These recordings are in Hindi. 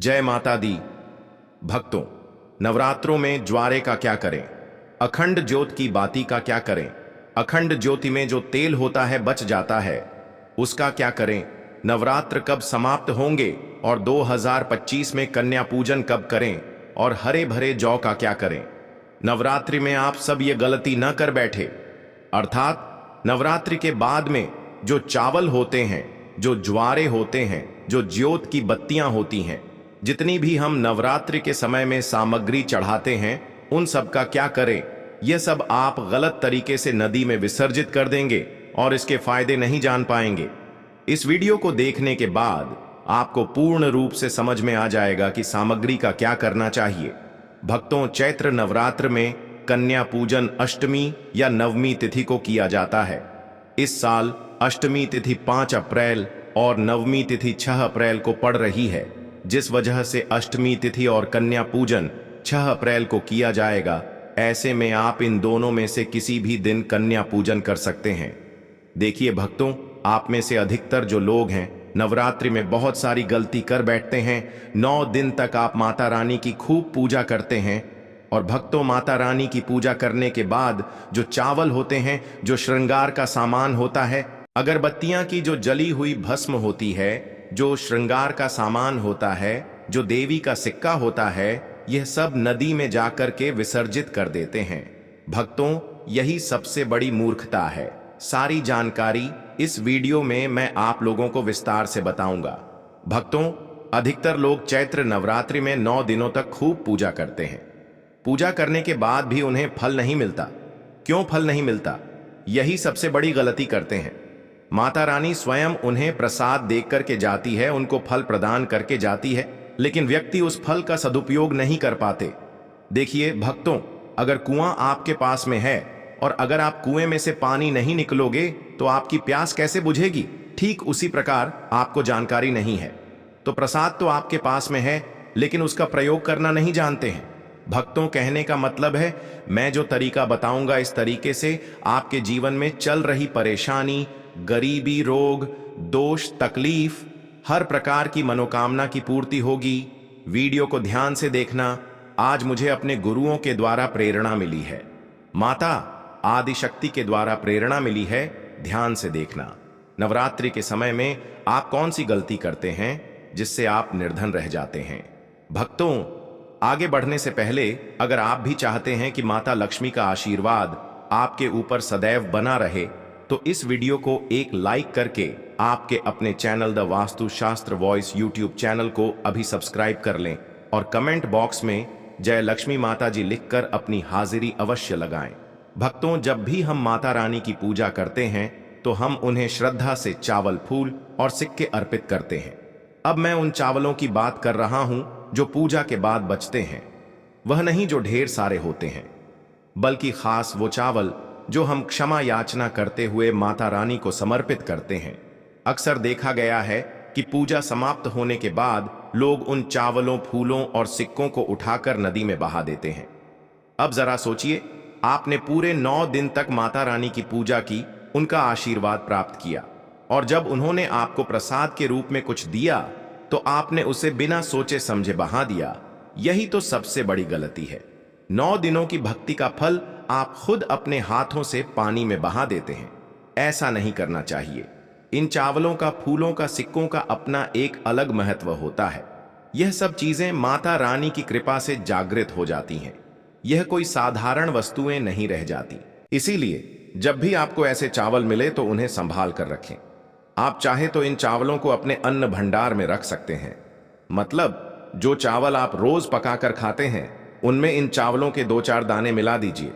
जय माता दी। भक्तों, नवरात्रों में ज्वारे का क्या करें, अखंड ज्योत की बाती का क्या करें, अखंड ज्योति में जो तेल होता है बच जाता है उसका क्या करें, नवरात्र कब समाप्त होंगे और 2025 में कन्या पूजन कब करें और हरे भरे जौ का क्या करें। नवरात्रि में आप सब ये गलती न कर बैठे, अर्थात नवरात्रि के बाद में जो चावल होते हैं, जो ज्वारे होते हैं, जो ज्योत की बत्तियां होती हैं, जितनी भी हम नवरात्रि के समय में सामग्री चढ़ाते हैं, उन सब का क्या करें। यह सब आप गलत तरीके से नदी में विसर्जित कर देंगे और इसके फायदे नहीं जान पाएंगे। इस वीडियो को देखने के बाद आपको पूर्ण रूप से समझ में आ जाएगा कि सामग्री का क्या करना चाहिए। भक्तों, चैत्र नवरात्र में कन्या पूजन अष्टमी या नवमी तिथि को किया जाता है। इस साल अष्टमी तिथि 5 अप्रैल और नवमी तिथि 6 अप्रैल को पड़ रही है, जिस वजह से अष्टमी तिथि और कन्या पूजन 6 अप्रैल को किया जाएगा। ऐसे में आप इन दोनों में से किसी भी दिन कन्या पूजन कर सकते हैं। देखिए भक्तों, आप में से अधिकतर जो लोग हैं नवरात्रि में बहुत सारी गलती कर बैठते हैं। 9 दिन तक आप माता रानी की खूब पूजा करते हैं और भक्तों, माता रानी की पूजा करने के बाद जो चावल होते हैं, जो श्रृंगार का सामान होता है, अगरबत्तियां की जो जली हुई भस्म होती है, जो श्रृंगार का सामान होता है, जो देवी का सिक्का होता है, यह सब नदी में जाकर के विसर्जित कर देते हैं। भक्तों, यही सबसे बड़ी मूर्खता है। सारी जानकारी इस वीडियो में मैं आप लोगों को विस्तार से बताऊंगा। भक्तों, अधिकतर लोग चैत्र नवरात्रि में 9 दिनों तक खूब पूजा करते हैं। पूजा करने के बाद भी उन्हें फल नहीं मिलता। क्यों फल नहीं मिलता? यही सबसे बड़ी गलती करते हैं। माता रानी स्वयं उन्हें प्रसाद देकर करके जाती है, उनको फल प्रदान करके जाती है, लेकिन व्यक्ति उस फल का सदुपयोग नहीं कर पाते। देखिए भक्तों, अगर कुआं आपके पास में है और अगर आप कुएं में से पानी नहीं निकलोगे तो आपकी प्यास कैसे बुझेगी? ठीक उसी प्रकार आपको जानकारी नहीं है तो प्रसाद तो आपके पास में है, लेकिन उसका प्रयोग करना नहीं जानते हैं। भक्तों, कहने का मतलब है, मैं जो तरीका बताऊंगा इस तरीके से आपके जीवन में चल रही परेशानी, गरीबी, रोग, दोष, तकलीफ, हर प्रकार की मनोकामना की पूर्ति होगी। वीडियो को ध्यान से देखना। आज मुझे अपने गुरुओं के द्वारा प्रेरणा मिली है, माता आदिशक्ति के द्वारा प्रेरणा मिली है। ध्यान से देखना। नवरात्रि के समय में आप कौन सी गलती करते हैं जिससे आप निर्धन रह जाते हैं? भक्तों, आगे बढ़ने से पहले अगर आप भी चाहते हैं कि माता लक्ष्मी का आशीर्वाद आपके ऊपर सदैव बना रहे, तो इस वीडियो को एक लाइक करके आपके अपने चैनल द वास्तु शास्त्र वॉइस यूट्यूब चैनल को अभी सब्सक्राइब कर लें और कमेंट बॉक्स में जय लक्ष्मी माता जी लिखकर अपनी हाजिरी अवश्य लगाएं। भक्तों, जब भी हम माता रानी की पूजा करते हैं तो हम उन्हें श्रद्धा से चावल, फूल और सिक्के अर्पित करते हैं। अब मैं उन चावलों की बात कर रहा हूं जो पूजा के बाद बचते हैं। वह नहीं जो ढेर सारे होते हैं, बल्कि खास वो चावल जो हम क्षमा याचना करते हुए माता रानी को समर्पित करते हैं। अक्सर देखा गया है कि पूजा समाप्त होने के बाद लोग उन चावलों, फूलों और सिक्कों को उठाकर नदी में बहा देते हैं। अब जरा सोचिए, आपने पूरे 9 दिन तक माता रानी की पूजा की, उनका आशीर्वाद प्राप्त किया और जब उन्होंने आपको प्रसाद के रूप में कुछ दिया तो आपने उसे बिना सोचे समझे बहा दिया। यही तो सबसे बड़ी गलती है। 9 दिनों की भक्ति का फल आप खुद अपने हाथों से पानी में बहा देते हैं। ऐसा नहीं करना चाहिए। इन चावलों का, फूलों का, सिक्कों का अपना एक अलग महत्व होता है। यह सब चीजें माता रानी की कृपा से जागृत हो जाती हैं। यह कोई साधारण वस्तुएं नहीं रह जाती। इसीलिए जब भी आपको ऐसे चावल मिले तो उन्हें संभाल कर रखें। आप चाहे तो इन चावलों को अपने अन्न भंडार में रख सकते हैं। मतलब जो चावल आप रोज पकाकर खाते हैं उनमें इन चावलों के 2-4 दाने मिला दीजिए।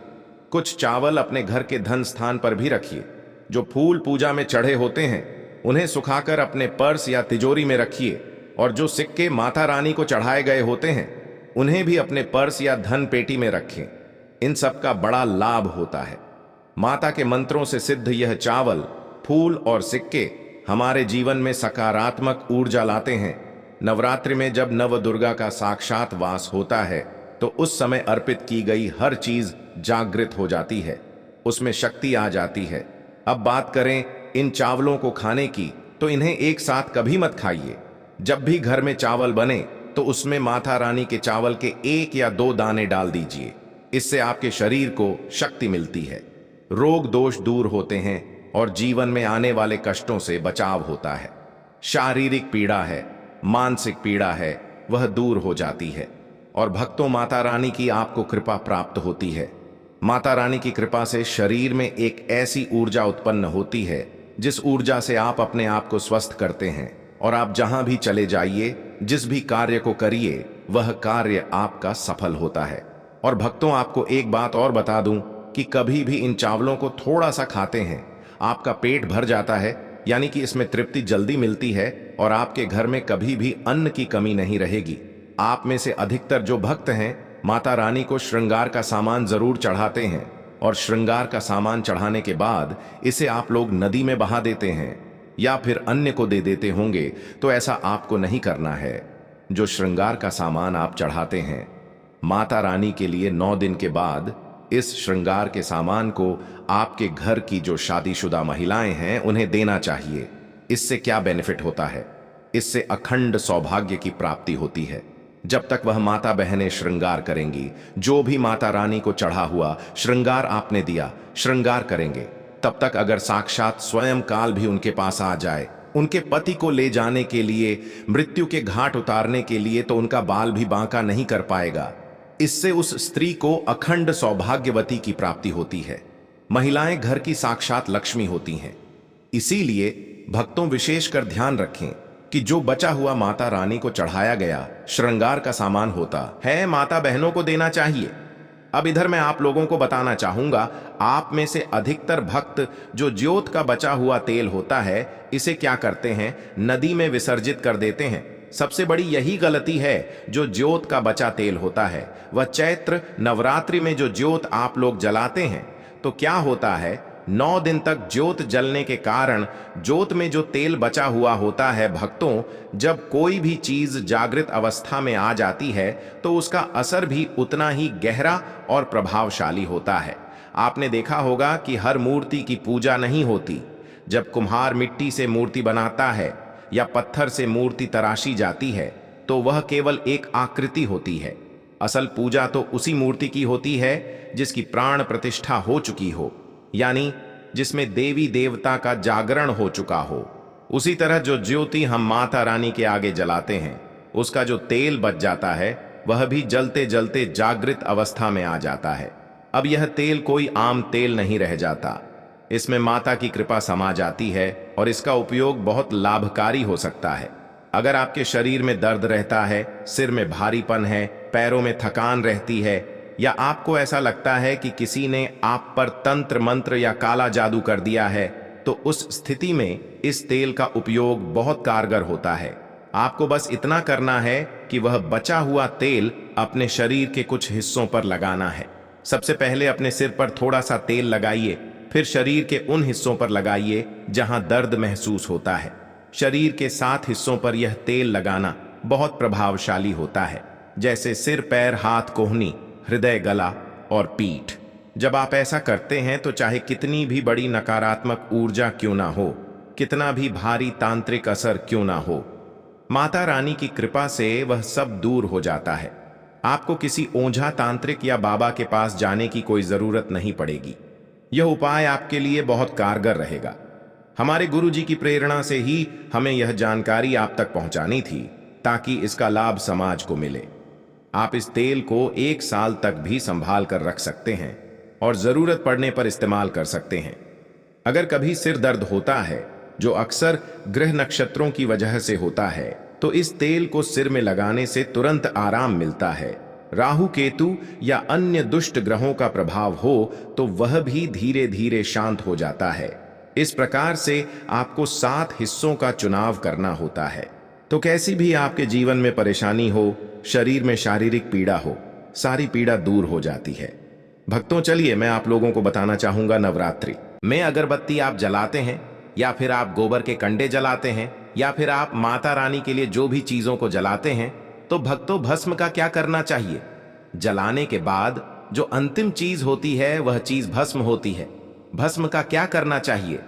कुछ चावल अपने घर के धन स्थान पर भी रखिए। जो फूल पूजा में चढ़े होते हैं उन्हें सुखाकर अपने पर्स या तिजोरी में रखिए और जो सिक्के माता रानी को चढ़ाए गए होते हैं उन्हें भी अपने पर्स या धन पेटी में रखें। इन सब का बड़ा लाभ होता है। माता के मंत्रों से सिद्ध यह चावल, फूल और सिक्के हमारे जीवन में सकारात्मक ऊर्जा लाते हैं। नवरात्रि में जब नव दुर्गा का साक्षात वास होता है तो उस समय अर्पित की गई हर चीज जागृत हो जाती है, उसमें शक्ति आ जाती है। अब बात करें इन चावलों को खाने की, तो इन्हें एक साथ कभी मत खाइए। जब भी घर में चावल बने तो उसमें माता रानी के चावल के 1 या 2 दाने डाल दीजिए। इससे आपके शरीर को शक्ति मिलती है, रोग दोष दूर होते हैं और जीवन में आने वाले कष्टों से बचाव होता है। शारीरिक पीड़ा है, मानसिक पीड़ा है, वह दूर हो जाती है और भक्तों माता रानी की आपको कृपा प्राप्त होती है। माता रानी की कृपा से शरीर में एक ऐसी ऊर्जा उत्पन्न होती है जिस ऊर्जा से आप अपने आप को स्वस्थ करते हैं और आप जहां भी चले जाइए, जिस भी कार्य को करिए, वह कार्य आपका सफल होता है। और भक्तों आपको एक बात और बता दूं कि कभी भी इन चावलों को थोड़ा सा खाते हैं, आपका पेट भर जाता है, यानी कि इसमें तृप्ति जल्दी मिलती है और आपके घर में कभी भी अन्न की कमी नहीं रहेगी। आप में से अधिकतर जो भक्त हैं माता रानी को श्रृंगार का सामान जरूर चढ़ाते हैं और श्रृंगार का सामान चढ़ाने के बाद इसे आप लोग नदी में बहा देते हैं या फिर अन्य को दे देते होंगे, तो ऐसा आपको नहीं करना है। जो श्रृंगार का सामान आप चढ़ाते हैं माता रानी के लिए 9 दिन के बाद इस श्रृंगार के सामान को आपके घर की जो शादीशुदा महिलाएं हैं उन्हें देना चाहिए। इससे क्या बेनिफिट होता है? इससे अखंड सौभाग्य की प्राप्ति होती है। जब तक वह माता बहनें श्रृंगार करेंगी, जो भी माता रानी को चढ़ा हुआ श्रृंगार आपने दिया श्रृंगार करेंगे, तब तक अगर साक्षात स्वयं काल भी उनके पास आ जाए उनके पति को ले जाने के लिए, मृत्यु के घाट उतारने के लिए, तो उनका बाल भी बांका नहीं कर पाएगा। इससे उस स्त्री को अखंड सौभाग्यवती की प्राप्ति होती है। महिलाएं घर की साक्षात लक्ष्मी होती हैं। इसीलिए भक्तों विशेषकर ध्यान रखें कि जो बचा हुआ माता रानी को चढ़ाया गया श्रृंगार का सामान होता है, माता बहनों को देना चाहिए। अब इधर मैं आप लोगों को बताना चाहूंगा, आप में से अधिकतर भक्त जो ज्योत का बचा हुआ तेल होता है, इसे क्या करते हैं, नदी में विसर्जित कर देते हैं। सबसे बड़ी यही गलती है। जो ज्योत का बचा तेल होता है वह चैत्र नवरात्रि में जो ज्योत आप लोग जलाते हैं, तो क्या होता है, 9 दिन तक ज्योत जलने के कारण ज्योत में जो तेल बचा हुआ होता है, भक्तों जब कोई भी चीज जागृत अवस्था में आ जाती है तो उसका असर भी उतना ही गहरा और प्रभावशाली होता है। आपने देखा होगा कि हर मूर्ति की पूजा नहीं होती। जब कुम्हार मिट्टी से मूर्ति बनाता है या पत्थर से मूर्ति तराशी जाती है तो वह केवल एक आकृति होती है। असल पूजा तो उसी मूर्ति की होती है जिसकी प्राण प्रतिष्ठा हो चुकी हो, यानी जिसमें देवी देवता का जागरण हो चुका हो। उसी तरह जो ज्योति हम माता रानी के आगे जलाते हैं, उसका जो तेल बच जाता है वह भी जलते जलते जागृत अवस्था में आ जाता है। अब यह तेल कोई आम तेल नहीं रह जाता, इसमें माता की कृपा समा जाती है और इसका उपयोग बहुत लाभकारी हो सकता है। अगर आपके शरीर में दर्द रहता है, सिर में भारीपन है, पैरों में थकान रहती है, या आपको ऐसा लगता है कि किसी ने आप पर तंत्र मंत्र या काला जादू कर दिया है, तो उस स्थिति में इस तेल का उपयोग बहुत कारगर होता है। आपको बस इतना करना है कि वह बचा हुआ तेल अपने शरीर के कुछ हिस्सों पर लगाना है। सबसे पहले अपने सिर पर थोड़ा सा तेल लगाइए, फिर शरीर के उन हिस्सों पर लगाइए जहां दर्द महसूस होता है। शरीर के 7 हिस्सों पर यह तेल लगाना बहुत प्रभावशाली होता है, जैसे सिर, पैर, हाथ, कोहनी, हृदय, गला और पीठ। जब आप ऐसा करते हैं तो चाहे कितनी भी बड़ी नकारात्मक ऊर्जा क्यों ना हो, कितना भी भारी तांत्रिक असर क्यों ना हो, माता रानी की कृपा से वह सब दूर हो जाता है। आपको किसी ओझा, तांत्रिक या बाबा के पास जाने की कोई जरूरत नहीं पड़ेगी। यह उपाय आपके लिए बहुत कारगर रहेगा। हमारे गुरु जी की प्रेरणा से ही हमें यह जानकारी आप तक पहुंचानी थी ताकि इसका लाभ समाज को मिले। आप इस तेल को 1 साल तक भी संभाल कर रख सकते हैं और जरूरत पड़ने पर इस्तेमाल कर सकते हैं। अगर कभी सिर दर्द होता है, जो अक्सर ग्रह नक्षत्रों की वजह से होता है, तो इस तेल को सिर में लगाने से तुरंत आराम मिलता है। राहु, केतु या अन्य दुष्ट ग्रहों का प्रभाव हो तो वह भी धीरे धीरे शांत हो जाता है। इस प्रकार से आपको 7 हिस्सों का चुनाव करना होता है। तो कैसी भी आपके जीवन में परेशानी हो, शरीर में शारीरिक पीड़ा हो, सारी पीड़ा दूर हो जाती है। भक्तों चलिए मैं आप लोगों को बताना चाहूंगा, नवरात्रि में अगरबत्ती आप जलाते हैं या फिर आप गोबर के कंडे जलाते हैं या फिर आप माता रानी के लिए जो भी चीजों को जलाते हैं, तो भक्तों भस्म का क्या करना चाहिए? जलाने के बाद जो अंतिम चीज होती है वह चीज भस्म होती है। भस्म का क्या करना चाहिए?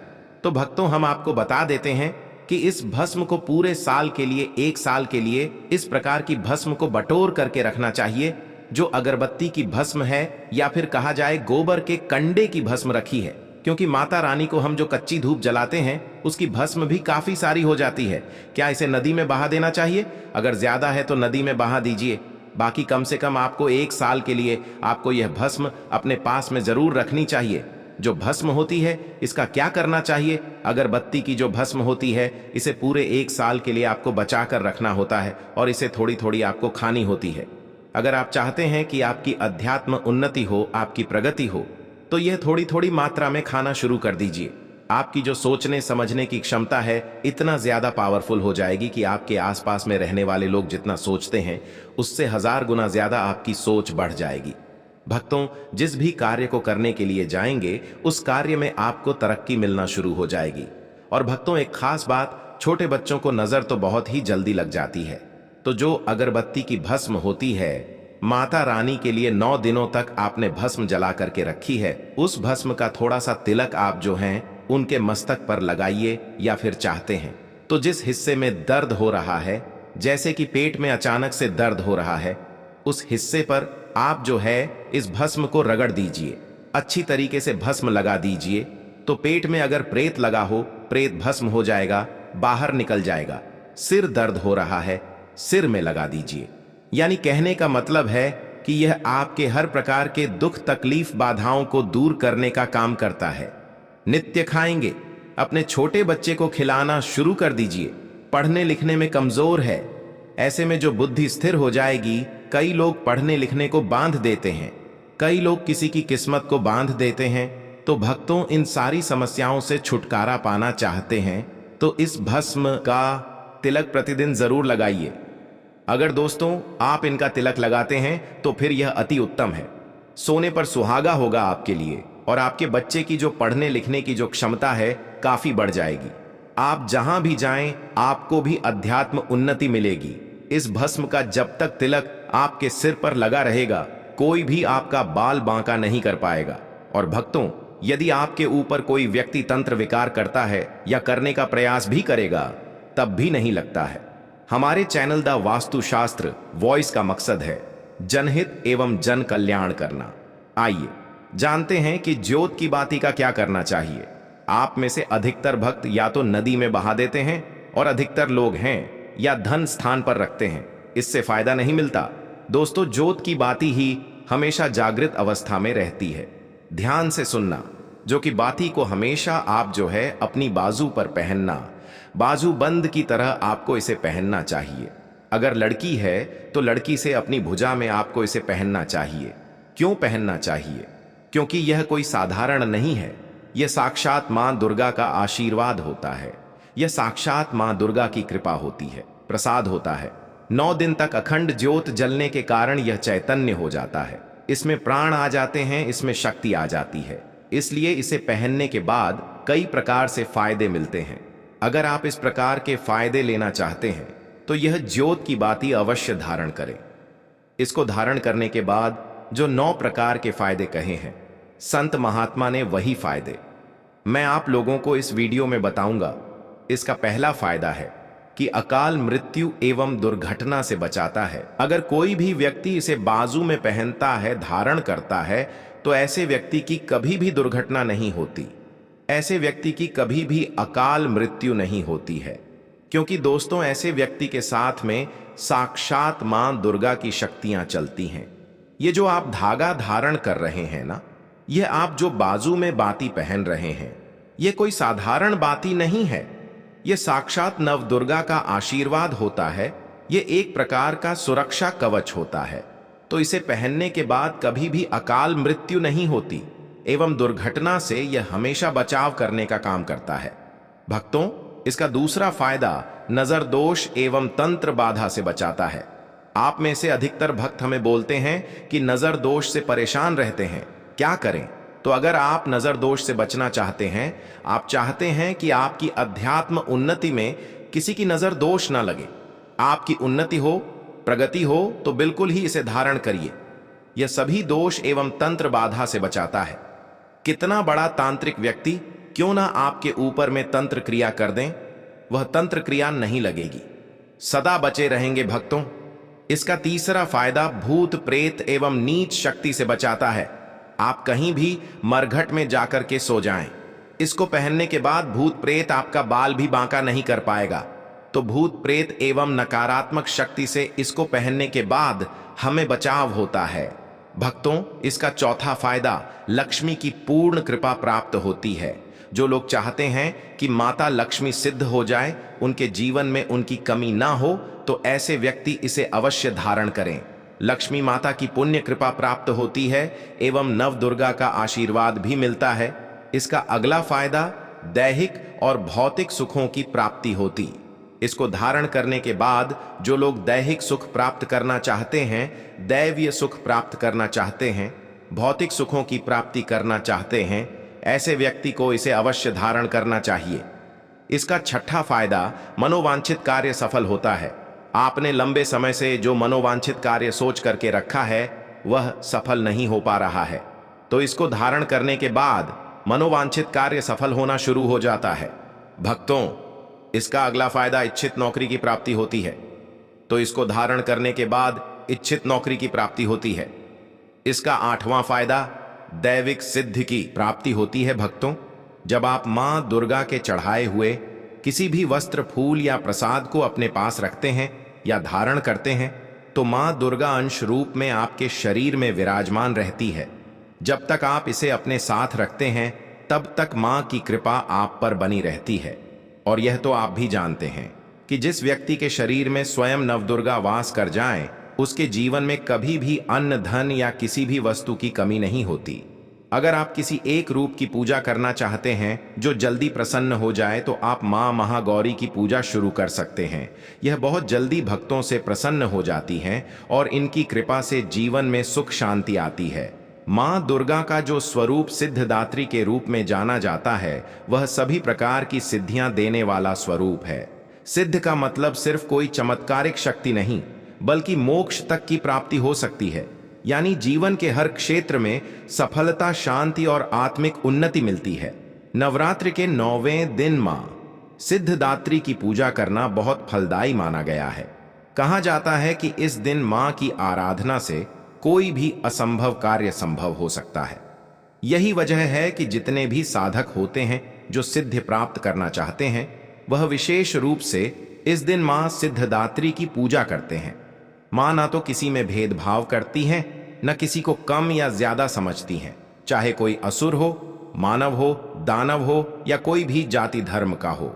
तो भक्तों हम आपको बता देते हैं कि इस भस्म को पूरे साल के लिए, 1 साल के लिए इस प्रकार की भस्म को बटोर करके रखना चाहिए, जो अगरबत्ती की भस्म है या फिर कहा जाए गोबर के कंडे की भस्म रखी है। क्योंकि माता रानी को हम जो कच्ची धूप जलाते हैं उसकी भस्म भी काफी सारी हो जाती है। क्या इसे नदी में बहा देना चाहिए? अगर ज्यादा है तो नदी में बहा दीजिए। बाकी कम से कम आपको 1 साल के लिए आपको यह भस्म अपने पास में जरूर रखनी चाहिए। जो भस्म होती है इसका क्या करना चाहिए? अगरबत्ती की जो भस्म होती है इसे पूरे 1 साल के लिए आपको बचा कर रखना होता है और इसे थोड़ी थोड़ी आपको खानी होती है। अगर आप चाहते हैं कि आपकी अध्यात्म उन्नति हो, आपकी प्रगति हो, तो यह थोड़ी थोड़ी मात्रा में खाना शुरू कर दीजिए। आपकी जो सोचने समझने की क्षमता है इतना ज्यादा पावरफुल हो जाएगी कि आपके आसपास में रहने वाले लोग जितना सोचते हैं उससे 1000 गुना ज्यादा आपकी सोच बढ़ जाएगी। भक्तों, जिस भी कार्य को करने के लिए जाएंगे उस कार्य में आपको तरक्की मिलना शुरू हो जाएगी। और भक्तों, एक खास बात, छोटे बच्चों को नजर तो बहुत ही जल्दी लग जाती है, तो जो अगरबत्ती की भस्म होती है माता रानी के लिए 9 दिनों तक आपने भस्म जला करके रखी है, उस भस्म का थोड़ा सा तिलक आप जो हैं उनके मस्तक पर लगाइए। या फिर चाहते हैं तो जिस हिस्से में दर्द हो रहा है, जैसे कि पेट में अचानक से दर्द हो रहा है, उस हिस्से पर आप जो है इस भस्म को रगड़ दीजिए। अच्छी तरीके से भस्म लगा दीजिए। तो पेट में अगर प्रेत लगा हो, प्रेत भस्म हो जाएगा, बाहर निकल जाएगा। सिर दर्द हो रहा है, सिर में लगा दीजिए। यानी कहने का मतलब है कि यह आपके हर प्रकार के दुख, तकलीफ, बाधाओं को दूर करने का काम करता है। नित्य खाएंगे। अपने छोटे बच्चे को खिलाना शुरू कर दीजिए। पढ़ने लिखने में कमजोर है, ऐसे में जो बुद्धि स्थिर हो जाएगी, कई लोग पढ़ने लिखने को बांध देते हैं, कई लोग किसी की किस्मत को बांध देते हैं। तो भक्तों, इन सारी समस्याओं से छुटकारा पाना चाहते हैं तो इस भस्म का तिलक प्रतिदिन जरूर लगाइए। अगर दोस्तों आप इनका तिलक लगाते हैं तो फिर यह अति उत्तम है। सोने पर सुहागा होगा आपके लिए और आपके बच्चे की जो पढ़ने लिखने की जो क्षमता है काफी बढ़ जाएगी। आप जहां भी जाएं आपको भी अध्यात्म उन्नति मिलेगी। इस भस्म का जब तक तिलक आपके सिर पर लगा रहेगा, कोई भी आपका बाल बांका नहीं कर पाएगा। और भक्तों, यदि आपके ऊपर कोई व्यक्ति तंत्र विकार करता है या करने का प्रयास भी करेगा, तब भी नहीं लगता है। हमारे चैनल द वास्तुशास्त्र वॉइस का मकसद है जनहित एवं जन कल्याण करना। आइए जानते हैं कि ज्योत की बाती का क्या करना चाहिए। आप में से अधिकतर भक्त या तो नदी में बहा देते हैं और अधिकतर लोग हैं या धन स्थान पर रखते हैं, इससे फायदा नहीं मिलता। दोस्तों, ज्योत की बाती ही हमेशा जागृत अवस्था में रहती है। ध्यान से सुनना, जो कि बाती को हमेशा आप जो है अपनी बाजू पर पहनना, बाजू बंद की तरह आपको इसे पहनना चाहिए। अगर लड़की है तो लड़की से अपनी भुजा में आपको इसे पहनना चाहिए। क्यों पहनना चाहिए? क्योंकि यह कोई साधारण नहीं है, यह साक्षात मां दुर्गा का आशीर्वाद होता है। यह साक्षात मां दुर्गा की कृपा होती है, प्रसाद होता है। 9 दिन तक अखंड ज्योत जलने के कारण यह चैतन्य हो जाता है, इसमें प्राण आ जाते हैं, इसमें शक्ति आ जाती है। इसलिए इसे पहनने के बाद कई प्रकार से फायदे मिलते हैं। अगर आप इस प्रकार के फायदे लेना चाहते हैं तो यह ज्योत की बाती अवश्य धारण करें। इसको धारण करने के बाद जो 9 प्रकार के फायदे कहे हैं संत महात्मा ने, वही फायदे मैं आप लोगों को इस वीडियो में बताऊंगा। इसका पहला फायदा है कि अकाल मृत्यु एवं दुर्घटना से बचाता है। अगर कोई भी व्यक्ति इसे बाजू में पहनता है, धारण करता है, तो ऐसे व्यक्ति की कभी भी दुर्घटना नहीं होती, ऐसे व्यक्ति की कभी भी अकाल मृत्यु नहीं होती है। क्योंकि दोस्तों, ऐसे व्यक्ति के साथ में साक्षात मां दुर्गा की शक्तियां चलती हैं। ये जो आप धागा धारण कर रहे हैं ना, यह आप जो बाजू में बाती पहन रहे हैं, यह कोई साधारण बाती नहीं है। यह साक्षात नव दुर्गा का आशीर्वाद होता है। यह एक प्रकार का सुरक्षा कवच होता है। तो इसे पहनने के बाद कभी भी अकाल मृत्यु नहीं होती एवं दुर्घटना से यह हमेशा बचाव करने का काम करता है। भक्तों, इसका दूसरा फायदा नजर दोष एवं तंत्र बाधा से बचाता है। आप में से अधिकतर भक्त हमें बोलते हैं कि नजर दोष से परेशान रहते हैं, क्या करें? तो अगर आप नजर दोष से बचना चाहते हैं, आप चाहते हैं कि आपकी अध्यात्म उन्नति में किसी की नजर दोष ना लगे, आपकी उन्नति हो, प्रगति हो, तो बिल्कुल ही इसे धारण करिए। यह सभी दोष एवं तंत्र बाधा से बचाता है। कितना बड़ा तांत्रिक व्यक्ति क्यों ना आपके ऊपर में तंत्र क्रिया कर दें, वह तंत्र क्रिया नहीं लगेगी, सदा बचे रहेंगे भक्तों। इसका तीसरा फायदा भूत प्रेत एवं नीच शक्ति से बचाता है। आप कहीं भी मरघट में जाकर के सो जाएं, इसको पहनने के बाद भूत प्रेत आपका बाल भी बांका नहीं कर पाएगा। तो भूत प्रेत एवं नकारात्मक शक्ति से इसको पहनने के बाद हमें बचाव होता है। भक्तों, इसका चौथा फायदा लक्ष्मी की पूर्ण कृपा प्राप्त होती है। जो लोग चाहते हैं कि माता लक्ष्मी सिद्ध हो जाए, उनके जीवन में उनकी कमी ना हो, तो ऐसे व्यक्ति इसे अवश्य धारण करें। लक्ष्मी माता की पुण्य कृपा प्राप्त होती है एवं नव दुर्गा का आशीर्वाद भी मिलता है। इसका अगला फायदा दैहिक और भौतिक सुखों की प्राप्ति होती। इसको धारण करने के बाद जो लोग दैहिक सुख प्राप्त करना चाहते हैं, दैवीय सुख प्राप्त करना चाहते हैं, भौतिक सुखों की प्राप्ति करना चाहते हैं, ऐसे व्यक्ति को इसे अवश्य धारण करना चाहिए। इसका छठा फायदा मनोवांछित कार्य सफल होता है। आपने लंबे समय से जो मनोवांछित कार्य सोच करके रखा है वह सफल नहीं हो पा रहा है, तो इसको धारण करने के बाद मनोवांछित कार्य सफल होना शुरू हो जाता है। भक्तों, इसका अगला फायदा इच्छित नौकरी की प्राप्ति होती है, तो इसको धारण करने के बाद इच्छित नौकरी की प्राप्ति होती है। इसका आठवां फायदा दैविक सिद्धि की प्राप्ति होती है। भक्तों, जब आप मां दुर्गा के चढ़ाए हुए किसी भी वस्त्र, फूल या प्रसाद को अपने पास रखते हैं या धारण करते हैं, तो मां दुर्गा अंश रूप में आपके शरीर में विराजमान रहती है। जब तक आप इसे अपने साथ रखते हैं तब तक मां की कृपा आप पर बनी रहती है। और यह तो आप भी जानते हैं कि जिस व्यक्ति के शरीर में स्वयं नवदुर्गा वास कर जाएं, उसके जीवन में कभी भी अन्न, धन या किसी भी वस्तु की कमी नहीं होती। अगर आप किसी एक रूप की पूजा करना चाहते हैं जो जल्दी प्रसन्न हो जाए, तो आप मां महागौरी की पूजा शुरू कर सकते हैं। यह बहुत जल्दी भक्तों से प्रसन्न हो जाती हैं और इनकी कृपा से जीवन में सुख शांति आती है। मां दुर्गा का जो स्वरूप सिद्धदात्री के रूप में जाना जाता है, वह सभी प्रकार की सिद्धियां देने वाला स्वरूप है। सिद्ध का मतलब सिर्फ कोई चमत्कारिक शक्ति नहीं, बल्कि मोक्ष तक की प्राप्ति हो सकती है। यानी जीवन के हर क्षेत्र में सफलता, शांति और आत्मिक उन्नति मिलती है। नवरात्रि के 9वें दिन मां सिद्धदात्री की पूजा करना बहुत फलदायी माना गया है। कहा जाता है कि इस दिन मां की आराधना से कोई भी असंभव कार्य संभव हो सकता है। यही वजह है कि जितने भी साधक होते हैं जो सिद्धि प्राप्त करना चाहते हैं, वह विशेष रूप से इस दिन मां सिद्धदात्री की पूजा करते हैं। मां ना तो किसी में भेदभाव करती हैं, न किसी को कम या ज्यादा समझती हैं। चाहे कोई असुर हो, मानव हो, दानव हो या कोई भी जाति धर्म का हो,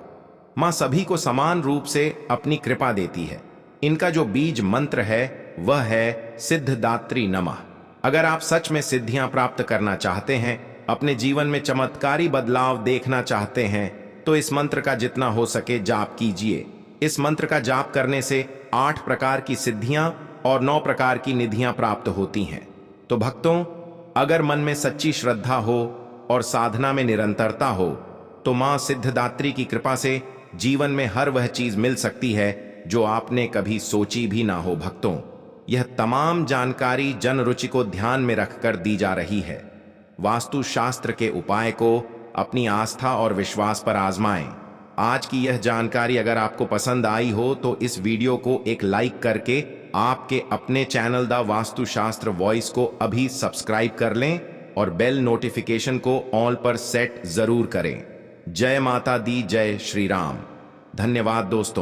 मां सभी को समान रूप से अपनी कृपा देती है। इनका जो बीज मंत्र है वह है सिद्धदात्री नमः। अगर आप सच में सिद्धियां प्राप्त करना चाहते हैं, अपने जीवन में चमत्कारी बदलाव देखना चाहते हैं, तो इस मंत्र का जितना हो सके जाप कीजिए। इस मंत्र का जाप करने से 8 प्रकार की सिद्धियां और 9 प्रकार की निधियां प्राप्त होती हैं। तो भक्तों, अगर मन में सच्ची श्रद्धा हो और साधना में निरंतरता हो, तो मां सिद्धदात्री की कृपा से जीवन में हर वह चीज मिल सकती है जो आपने कभी सोची भी ना हो। भक्तों, यह तमाम जानकारी जन रुचि को ध्यान में रखकर दी जा रही है। वास्तुशास्त्र के उपाय को अपनी आस्था और विश्वास पर आजमाएं। आज की यह जानकारी अगर आपको पसंद आई हो तो इस वीडियो को एक लाइक करके आपके अपने चैनल द वास्तुशास्त्र वॉइस को अभी सब्सक्राइब कर लें और बेल नोटिफिकेशन को ऑल पर सेट जरूर करें। जय माता दी, जय श्री राम। धन्यवाद दोस्तों।